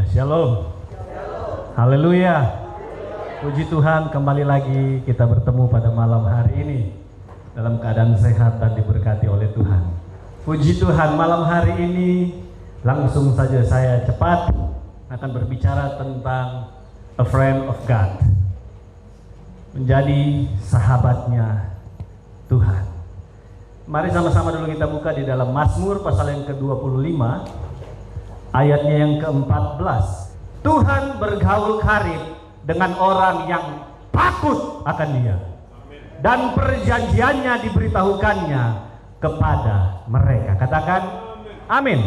Shalom. Haleluya. Puji Tuhan, kembali lagi kita bertemu pada malam hari ini dalam keadaan sehat dan diberkati oleh Tuhan. Puji Tuhan, malam hari ini langsung saja saya cepat akan berbicara tentang a friend of God, menjadi sahabatnya Tuhan. Mari sama-sama dulu kita buka di dalam Mazmur pasal yang ke-25 ayatnya yang ke-14. Tuhan bergaul karib dengan orang yang takut akan Dia, dan perjanjiannya diberitahukannya kepada mereka. Katakan amin.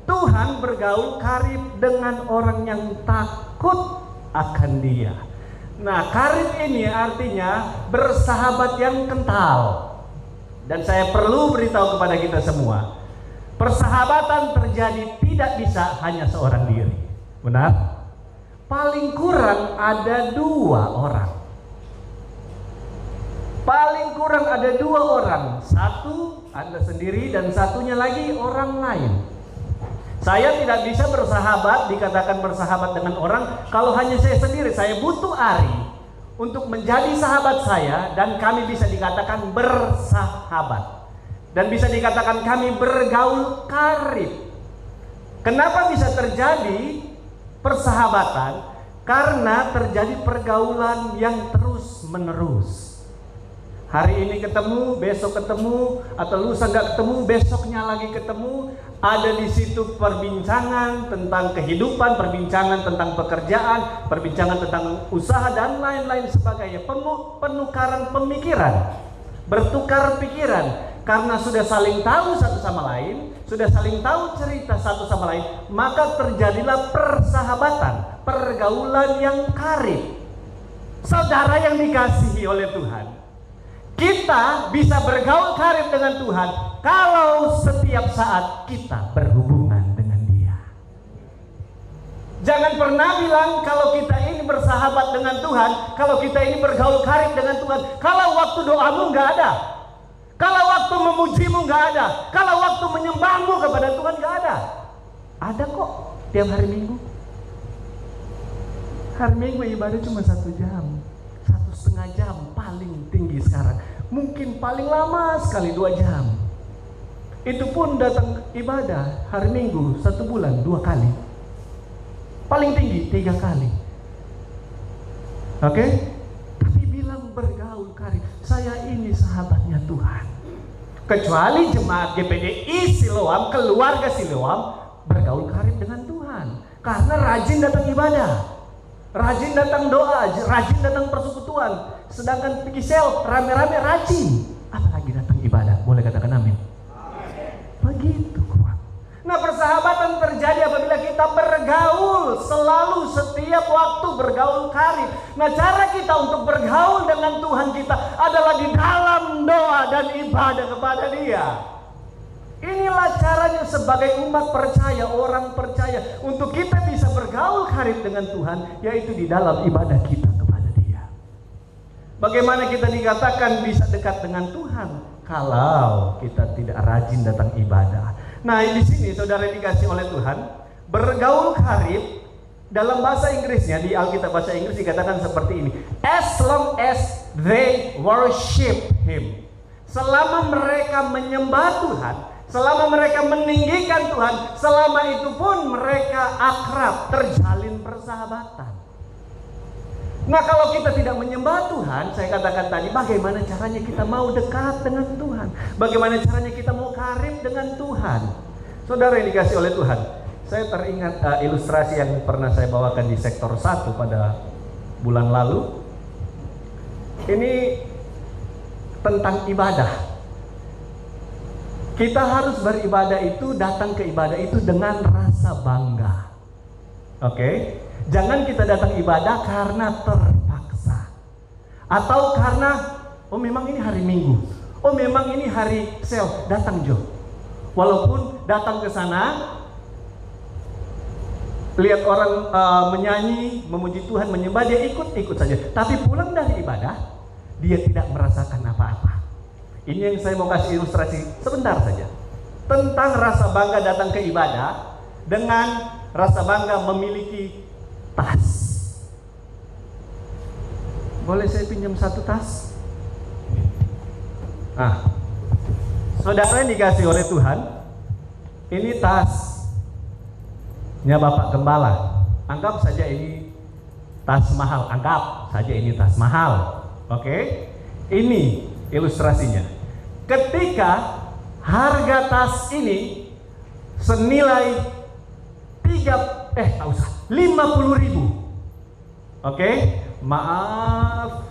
Tuhan bergaul karib dengan orang yang takut akan Dia. Nah, karib ini artinya bersahabat yang kental. Dan saya perlu beritahu kepada kita semua, persahabatan terjadi tidak bisa hanya seorang diri. Benar? Paling kurang ada dua orang. Paling kurang ada dua orang. Satu Anda sendiri dan satunya lagi orang lain. Saya tidak bisa bersahabat, dikatakan bersahabat dengan orang kalau hanya saya sendiri. Saya butuh Ari untuk menjadi sahabat saya, dan kami bisa dikatakan bersahabat. Dan bisa dikatakan kami bergaul karib. Kenapa bisa terjadi persahabatan? Karena terjadi pergaulan yang terus menerus. Hari ini ketemu, besok ketemu, atau lusa nggak ketemu, besoknya lagi ketemu. Ada di situ perbincangan tentang kehidupan, perbincangan tentang pekerjaan, perbincangan tentang usaha dan lain-lain sebagainya. Penukaran pemikiran, bertukar pikiran. Karena sudah saling tahu satu sama lain, sudah saling tahu cerita satu sama lain, maka terjadilah persahabatan, pergaulan yang karib. Saudara yang dikasihi oleh Tuhan, kita bisa bergaul karib dengan Tuhan kalau setiap saat kita berhubungan dengan Dia. Jangan pernah bilang kalau kita ini bersahabat dengan Tuhan, kalau kita ini bergaul karib dengan Tuhan, kalau waktu doamu nggak ada, kalau waktu memujimu nggak ada, kalau waktu menyembahmu kepada Tuhan nggak ada. Ada kok tiap hari Minggu. Hari Minggu ibadah cuma 1 jam, 1,5 jam paling tinggi sekarang. Mungkin paling lama sekali 2 jam. Itu pun datang ibadah hari Minggu 1 bulan 2 kali. Paling tinggi 3 kali. Oke? Tapi bilang bergaul karib, saya ini sahabatnya Tuhan. Kecuali jemaat GPDI Siloam, keluarga Siloam bergaul karib dengan Tuhan karena rajin datang ibadah, rajin datang doa, rajin datang persekutuan. Sedangkan Pikisel rame-rame rajin, apalagi datang ibadah. Boleh katakan amin? Begitu kuat. Nah, persahabatan terjadi apabila kita bergaul, selalu setiap waktu bergaul karib. Nah, cara kita untuk bergaul dengan Tuhan kita adalah di dalam doa dan ibadah kepada Dia. Inilah caranya sebagai umat percaya, orang percaya, untuk kita bisa bergaul karib dengan Tuhan, yaitu di dalam ibadah kita kepada Dia. Bagaimana kita dikatakan bisa dekat dengan Tuhan kalau kita tidak rajin datang ibadah? Nah, di sini saudara dikasih oleh Tuhan, bergaul karib dalam bahasa Inggrisnya, di Alkitab bahasa Inggris dikatakan seperti ini: as long as they worship Him. Selama mereka menyembah Tuhan, selama mereka meninggikan Tuhan, selama itu pun mereka akrab, terjalin persahabatan. Nah, kalau kita tidak menyembah Tuhan, saya katakan tadi, bagaimana caranya kita mau dekat dengan Tuhan? Bagaimana caranya kita mau karib dengan Tuhan? Saudara yang dikasih oleh Tuhan, saya teringat ilustrasi yang pernah saya bawakan di sektor 1 pada bulan lalu. Ini tentang ibadah. Kita harus beribadah itu, datang ke ibadah itu dengan rasa bangga. Oke? Jangan kita datang ibadah karena terpaksa, atau karena oh memang ini hari Minggu, oh memang ini hari sel, datang Jo. Walaupun datang ke sana lihat orang menyanyi, memuji Tuhan, menyembah, dia ikut saja. Tapi pulang dari ibadah, dia tidak merasakan apa-apa. Ini yang saya mau kasih ilustrasi sebentar saja tentang rasa bangga datang ke ibadah dengan rasa bangga memiliki tas. Boleh saya pinjam satu tas? Nah, saudara yang dikasih oleh Tuhan, ini tasnya Bapak Gembala. Anggap saja ini tas mahal. Anggap saja ini tas mahal. Oke? Ini ilustrasinya. Ketika harga tas ini senilai 50.000. Oke? Maaf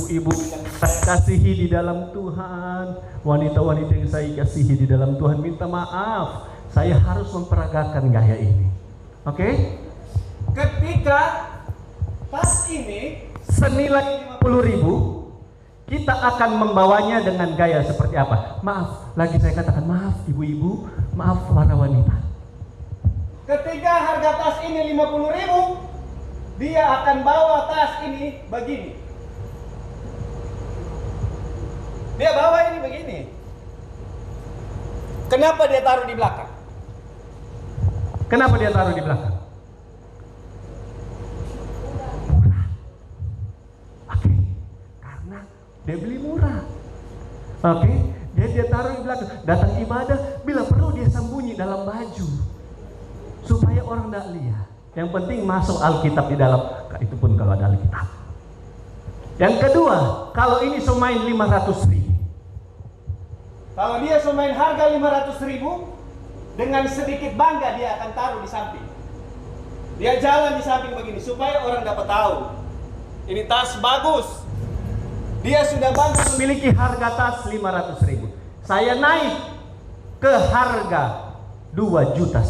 ibu-ibu yang saya kasihi di dalam Tuhan, wanita-wanita yang saya kasihi di dalam Tuhan, minta maaf, saya harus memperagakan gaya ini. Oke? Ketika tas ini senilai 50.000, kita akan membawanya dengan gaya seperti apa? Maaf, lagi saya katakan maaf ibu-ibu, maaf para wanita. Ketika harga tas ini 50.000, dia akan bawa tas ini begini. Dia bawa ini begini. Kenapa dia taruh di belakang? Kenapa dia taruh di belakang? Murah. Oke, karena dia beli murah. Oke, dia taruh di belakang. Datang ibadah, bila perlu dia sembunyi dalam baju supaya orang tidak lihat. Yang penting masuk Alkitab di dalam, itu pun kalau ada Alkitab. Yang kedua, kalau ini somain 500.000. Kalau dia somain harga 500.000, dengan sedikit bangga dia akan taruh di samping. Dia jalan di samping begini supaya orang dapat tahu. Ini tas bagus. Dia sudah bangga memiliki harga tas 500.000. Saya naik ke harga 2,5 juta.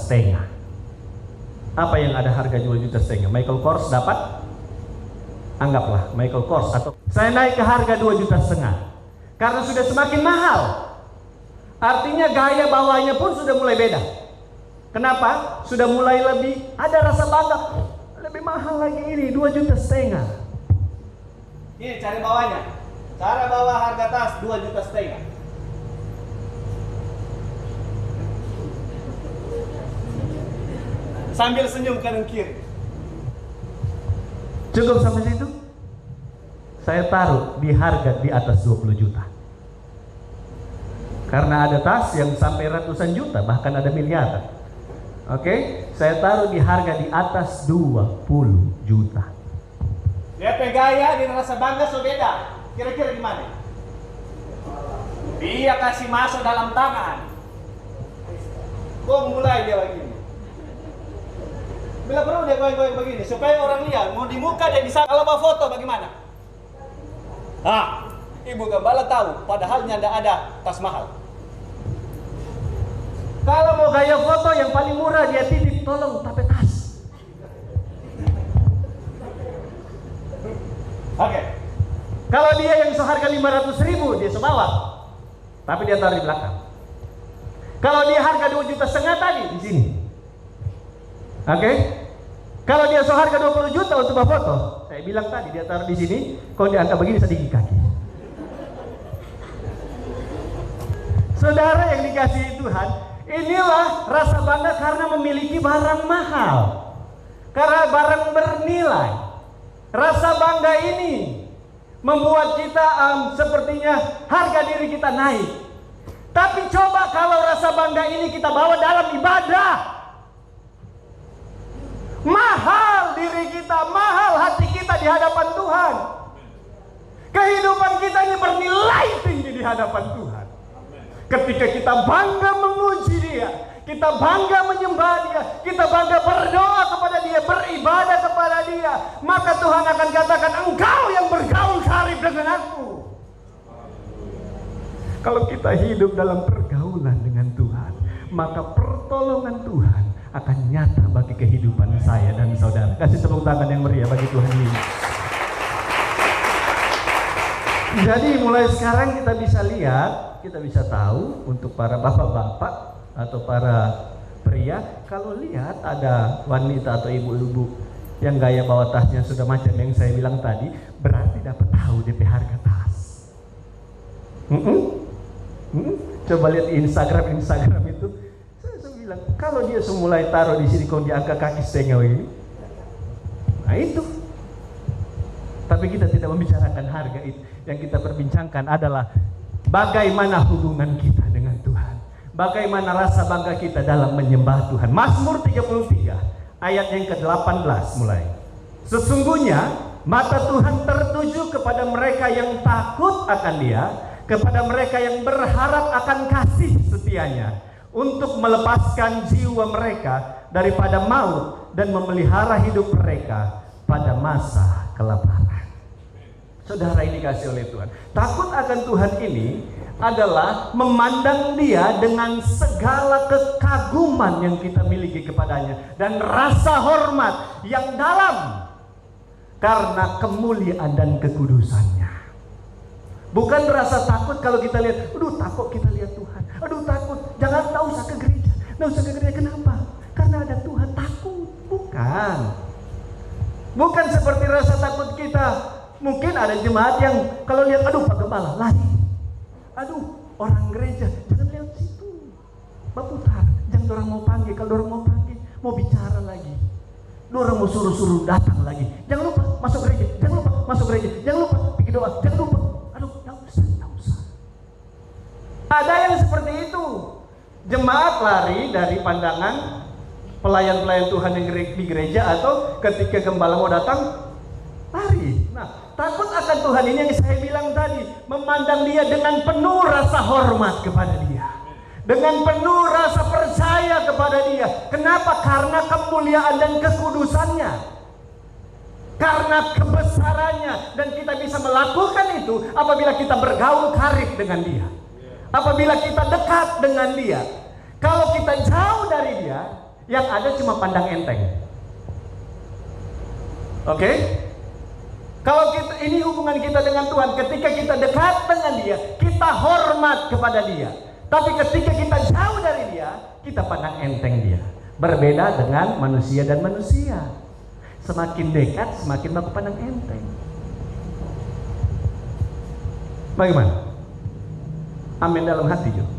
Apa yang ada harga 2,5 juta? Michael Kors dapat? Anggaplah Michael Kors. Atau saya naik ke harga 2,5 juta karena sudah semakin mahal. Artinya gaya bawahnya pun sudah mulai beda. Kenapa? Sudah mulai lebih ada rasa bangga. Lebih mahal lagi ini 2,5 juta. Ini cari bawahnya. Cara bawa harga tas 2,5 juta. Sambil senyum kanan kiri. Cukup sampai situ? Saya taruh di harga di atas 20 juta. Karena ada tas yang sampai ratusan juta, bahkan ada miliaran. Oke, saya taruh di harga di atas 20 juta. Lihat gaya, dia rasa bangga so beda. Kira-kira gimana? Dia kasih masuk dalam tangan. Kok mulai dia begini? Bila perlu dia goyang-goyang begini supaya orang lihat. Mau di muka dia bisa. Kalau mau foto bagaimana? Ibu Gembala tahu, padahal tidak ada tas mahal. Kalau mau gaya foto yang paling murah dia titip, tolong tapi tas. Oke. Kalau dia yang seharga 500.000 dia sebawa, tapi dia taruh di belakang. Kalau dia harga 2,5 juta tadi di sini. Oke. Kalau dia seharga 20 juta untuk foto, saya bilang tadi dia taruh di sini, kalau diangkat begini sedikit kaki. Saudara yang dikasihi Tuhan, inilah rasa bangga karena memiliki barang mahal, karena barang bernilai. Rasa bangga ini membuat kita sepertinya harga diri kita naik. Tapi coba kalau rasa bangga ini kita bawa dalam ibadah. Mahal diri kita, mahal hati kita di hadapan Tuhan. Kehidupan kita ini bernilai tinggi di hadapan Tuhan. Ketika kita bangga memuji Dia, kita bangga menyembah Dia, kita bangga berdoa kepada Dia, beribadah kepada Dia, maka Tuhan akan katakan, engkau yang bergaul karib dengan aku. Kalau kita hidup dalam pergaulan dengan Tuhan, maka pertolongan Tuhan akan nyata bagi kehidupan saya dan saudara. Kasih tepuk tangan yang meriah bagi Tuhan ini. Jadi mulai sekarang kita bisa lihat, kita bisa tahu untuk para bapak-bapak atau para pria, kalau lihat ada wanita atau ibu-ibu yang gaya bawa tasnya sudah macam yang saya bilang tadi, berarti dapat tahu DP harga tas. Coba lihat di Instagram itu, saya bilang Kalau dia semulai taruh di sini, kok di angka kaki setengah ini, nah itu. Tapi kita tidak membicarakan harga itu. Yang kita perbincangkan adalah bagaimana hubungan kita dengan Tuhan, bagaimana rasa bangga kita dalam menyembah Tuhan. Mazmur 33 ayat yang ke-18 mulai. Sesungguhnya mata Tuhan tertuju kepada mereka yang takut akan Dia, kepada mereka yang berharap akan kasih setianya, untuk melepaskan jiwa mereka daripada maut dan memelihara hidup mereka pada masa kelaparan. Saudara, ini dikasih oleh Tuhan. Takut akan Tuhan ini adalah memandang Dia dengan segala kekaguman yang kita miliki kepadanya dan rasa hormat yang dalam karena kemuliaan dan kekudusannya. Bukan rasa takut kalau kita lihat, aduh takut kita lihat Tuhan, aduh takut, jangan, tak usah ke gereja, tak usah ke gereja. Kenapa? Karena ada Tuhan, takut. Bukan seperti rasa takut kita. Mungkin ada jemaat yang kalau lihat, aduh Pak Gembala, lari. Aduh, orang gereja, jangan lihat situ, berputar. Jangan orang mau panggil, kalau orang mau panggil, mau bicara lagi, orang mau suruh-suruh datang lagi. Jangan lupa masuk gereja, jangan lupa masuk gereja, jangan lupa bikin doa, jangan lupa. Aduh, tak usah. Ada yang seperti itu. Jemaat lari dari pandangan pelayan-pelayan Tuhan yang di gereja, atau ketika gembala mau datang, lari. Nah, takut akan Tuhan ini yang saya bilang tadi, memandang Dia dengan penuh rasa hormat kepada Dia, dengan penuh rasa percaya kepada Dia. Kenapa? Karena kemuliaan dan kekudusannya, karena kebesarannya. Dan kita bisa melakukan itu apabila kita bergaul karib dengan Dia, apabila kita dekat dengan Dia. Kalau kita jauh dari Dia, yang ada cuma pandang enteng. Oke? Kalau kita, ini hubungan kita dengan Tuhan, ketika kita dekat dengan Dia, kita hormat kepada Dia. Tapi ketika kita jauh dari Dia, kita pandang enteng Dia. Berbeda dengan manusia dan manusia. Semakin dekat, semakin mau pandang enteng. Bagaimana? Amin dalam hati juga.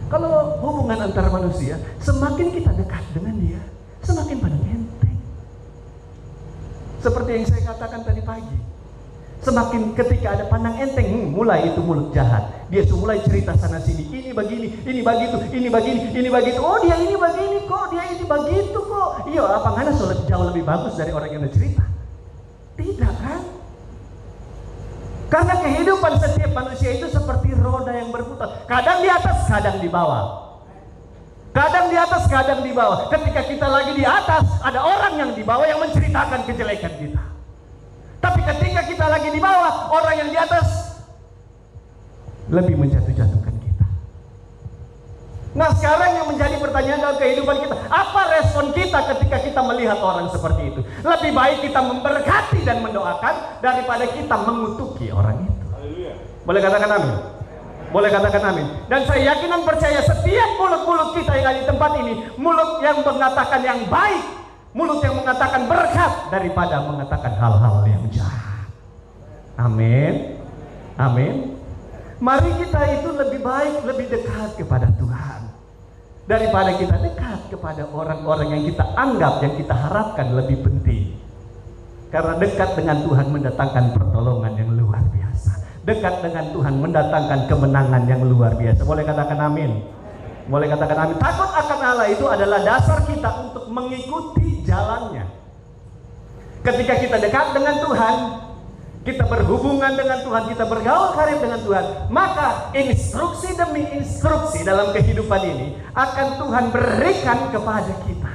Kalau hubungan antar manusia, semakin kita dekat dengan Dia, semakin pandang enteng. Seperti yang saya katakan tadi pagi, semakin ketika ada pandang enteng, mulai itu mulut jahat. Dia mulai cerita sana sini, ini begini, ini begitu, ini begini, ini begitu. Oh, dia ini begini kok, dia ini begitu kok. Iya, apa ngana jauh lebih bagus dari orang yang bercerita? Tidak kan? Karena kehidupan setiap manusia itu seperti roda yang berputar, kadang di atas, kadang di bawah. Kadang di atas, kadang di bawah. Ketika kita lagi di atas, ada orang yang di bawah yang menceritakan kejelekan kita. Tapi ketika kita lagi di bawah, orang yang di atas lebih menjatuh-jatuhkan kita. Nah, sekarang yang menjadi pertanyaan dalam kehidupan kita, apa respon kita ketika kita melihat orang seperti itu? Lebih baik kita memberkati dan mendoakan daripada kita mengutuki orang itu. Haleluya. Boleh katakan amin? Boleh katakan amin. Dan saya yakin dan percaya setiap mulut-mulut kita yang ada di tempat ini, mulut yang mengatakan yang baik, mulut yang mengatakan berkat daripada mengatakan hal-hal yang jahat. Amin. Amin. Mari kita itu lebih baik, lebih dekat kepada Tuhan daripada kita dekat kepada orang-orang yang kita anggap, yang kita harapkan lebih penting. Karena dekat dengan Tuhan mendatangkan pertolongan yang luar biasa. Dekat dengan Tuhan mendatangkan kemenangan yang luar biasa. Boleh katakan amin? Boleh katakan amin. Takut akan Allah itu adalah dasar kita untuk mengikuti jalannya. Ketika kita dekat dengan Tuhan, kita berhubungan dengan Tuhan, kita bergaul karib dengan Tuhan, maka instruksi demi instruksi dalam kehidupan ini akan Tuhan berikan kepada kita.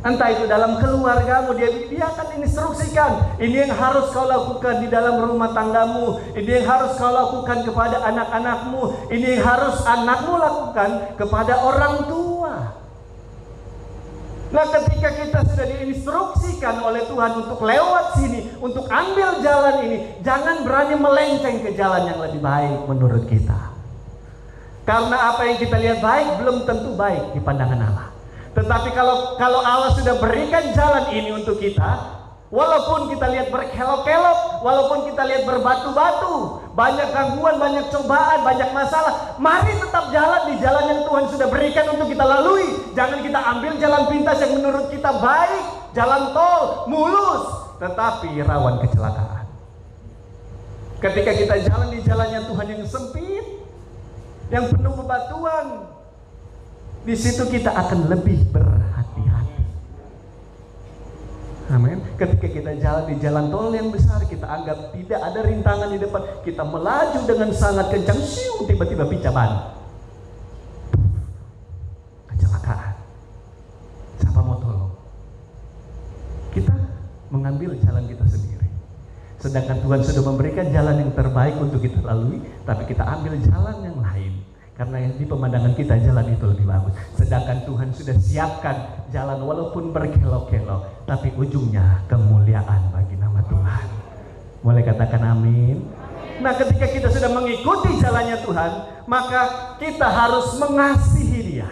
Entah itu dalam keluargamu, dia akan instruksikan, ini yang harus kau lakukan di dalam rumah tanggamu, ini yang harus kau lakukan kepada anak-anakmu, ini yang harus anakmu lakukan kepada orang tua. Nah, ketika kita sudah diinstruksikan oleh Tuhan untuk lewat sini, untuk ambil jalan ini, jangan berani melenceng ke jalan yang lebih baik menurut kita. Karena apa yang kita lihat baik belum tentu baik di pandangan Allah. Tetapi kalau Allah sudah berikan jalan ini untuk kita, Walaupun kita lihat berkelok-kelok, walaupun kita lihat berbatu-batu, banyak gangguan, banyak cobaan, banyak masalah, mari tetap jalan di jalan yang Tuhan sudah berikan untuk kita lalui. Jangan kita ambil jalan pintas yang menurut kita baik, jalan tol, mulus, tetapi rawan kecelakaan. Ketika kita jalan di jalannya Tuhan yang sempit, yang penuh bebatuan, di situ kita akan lebih berhati-hati. Amin. Ketika kita jalan di jalan tol yang besar, kita anggap tidak ada rintangan di depan, kita melaju dengan sangat kencang, tiba-tiba pijaban, kecelakaan. Siapa mau tolong? Kita mengambil jalan kita sendiri. Sedangkan Tuhan sudah memberikan jalan yang terbaik untuk kita lalui, tapi kita ambil jalan yang lain. Karena di pemandangan kita jalan itu lebih bagus. Sedangkan Tuhan sudah siapkan jalan walaupun berkelok-kelok, tapi ujungnya kemuliaan bagi nama Tuhan. Boleh katakan amin? Nah, ketika kita sudah mengikuti jalannya Tuhan, maka kita harus mengasihi Dia.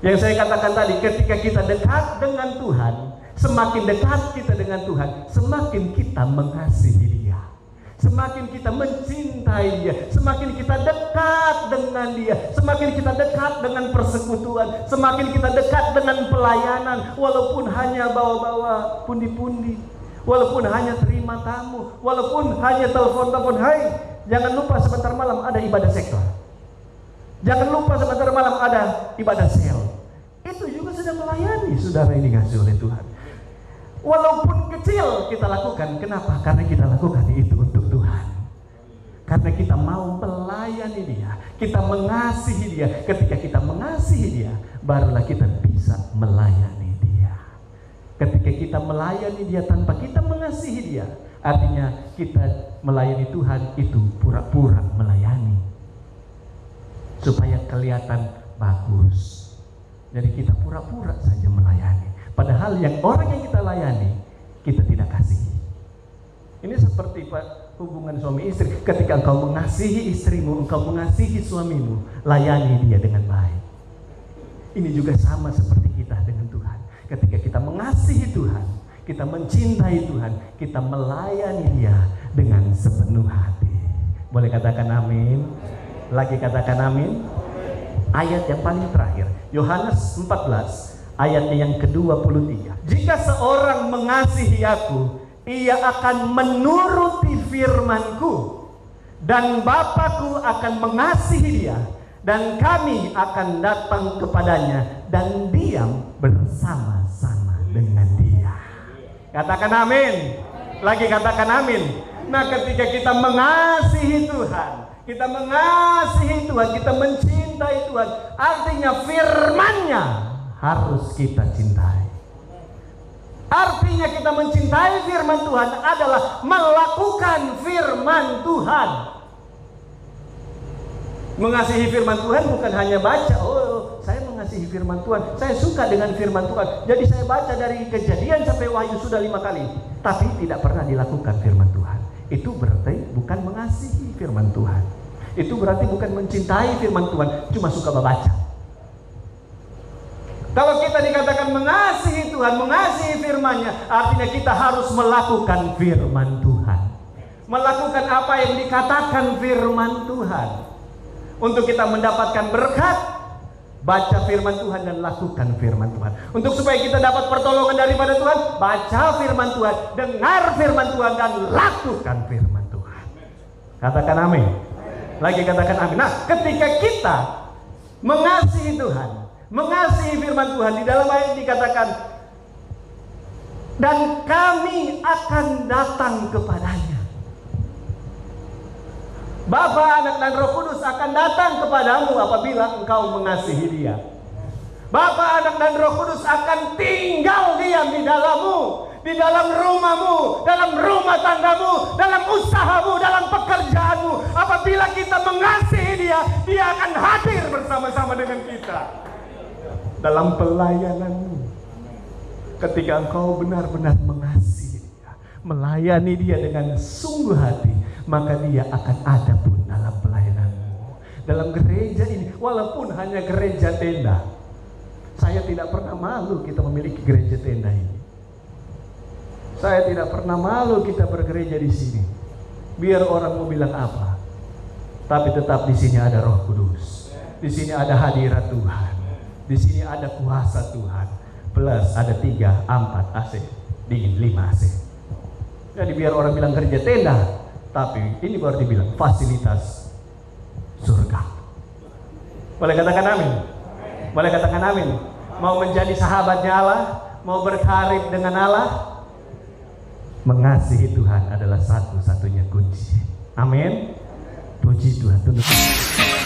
Yang saya katakan tadi, ketika kita dekat dengan Tuhan, semakin dekat kita dengan Tuhan, semakin kita mengasihi Dia. Semakin kita mencintai Dia, semakin kita dekat dengan Dia, semakin kita dekat dengan persekutuan, semakin kita dekat dengan pelayanan, walaupun hanya bawa-bawa pundi-pundi, walaupun hanya terima tamu, walaupun hanya telepon-telepon, hai, jangan lupa sebentar malam ada ibadah sektor, jangan lupa sebentar malam ada ibadah sel. Itu juga sudah melayani saudara yang dikasihi oleh Tuhan. Walaupun kecil kita lakukan, kenapa? Karena kita lakukan itu untuk Tuhan. Karena kita mau melayani Dia, kita mengasihi Dia. Ketika kita mengasihi Dia, barulah kita bisa melayani Dia. Ketika kita melayani Dia tanpa kita mengasihi Dia, artinya kita melayani Tuhan itu pura-pura melayani supaya kelihatan bagus. Jadi kita pura-pura saja melayani. Padahal yang orang yang kita layani, kita tidak kasih. Ini seperti hubungan suami istri. Ketika engkau mengasihi istrimu, engkau mengasihi suamimu, layani dia dengan baik. Ini juga sama seperti kita dengan Tuhan. Ketika kita mengasihi Tuhan, kita mencintai Tuhan, kita melayani Dia dengan sepenuh hati. Boleh katakan amin? Lagi katakan amin? Ayat yang paling terakhir, Yohanes 14 ayatnya yang ke-23. Jika seorang mengasihi aku, ia akan menuruti firman-Ku, dan Bapa-Ku akan mengasihi dia, dan kami akan datang kepadanya dan diam bersama-sama dengan dia. Katakan amin. Lagi katakan amin. Nah, ketika kita mengasihi Tuhan, kita mengasihi Tuhan, kita mencintai Tuhan, artinya firman-Nya harus kita cintai. Artinya kita mencintai firman Tuhan adalah melakukan firman Tuhan. Mengasihi firman Tuhan bukan hanya baca, oh saya mengasihi firman Tuhan, saya suka dengan firman Tuhan, jadi saya baca dari Kejadian sampai Wahyu sudah 5 kali, tapi tidak pernah dilakukan firman Tuhan. Itu berarti bukan mengasihi firman Tuhan. Itu berarti bukan mencintai firman Tuhan, cuma suka membaca. Kalau kita dikatakan mengasihi Tuhan, mengasihi firman-Nya, artinya kita harus melakukan firman Tuhan. Melakukan apa yang dikatakan firman Tuhan. Untuk kita mendapatkan berkat, baca firman Tuhan dan lakukan firman Tuhan. Untuk supaya kita dapat pertolongan daripada Tuhan, baca firman Tuhan, dengar firman Tuhan, dan lakukan firman Tuhan. Katakan amin. Lagi katakan amin. Nah, ketika kita mengasihi Tuhan, mengasihi firman Tuhan, di dalam ayat dikatakan, dan kami akan datang kepadanya. Bapa, Anak, dan Roh Kudus akan datang kepadamu apabila engkau mengasihi Dia. Bapa, Anak, dan Roh Kudus akan tinggal diam di dalammu, di dalam rumahmu, dalam rumah tanggamu, dalam usahamu, dalam pekerjaanmu. Apabila kita mengasihi Dia, Dia akan hadir bersama-sama dengan kita dalam pelayananmu. Ketika engkau benar-benar mengasihi Dia, melayani Dia dengan sungguh hati, maka Dia akan ada pun dalam pelayananmu. Dalam gereja ini, walaupun hanya gereja tenda, saya tidak pernah malu kita memiliki gereja tenda ini. Saya tidak pernah malu kita bergereja di sini. Biar orang mau bilang apa, tapi tetap di sini ada Roh Kudus. Di sini ada hadirat Tuhan. Di sini ada kuasa Tuhan. Plus ada 3, 4 AC, dingin 5 AC. Jadi biar orang bilang kerja tenda, tapi ini baru dibilang fasilitas surga. Boleh katakan amin? Boleh katakan amin? Mau menjadi sahabatnya Allah, mau berkarib dengan Allah, mengasihi Tuhan adalah satu-satunya kunci. Amin. Puji Tuhan. Tunduk.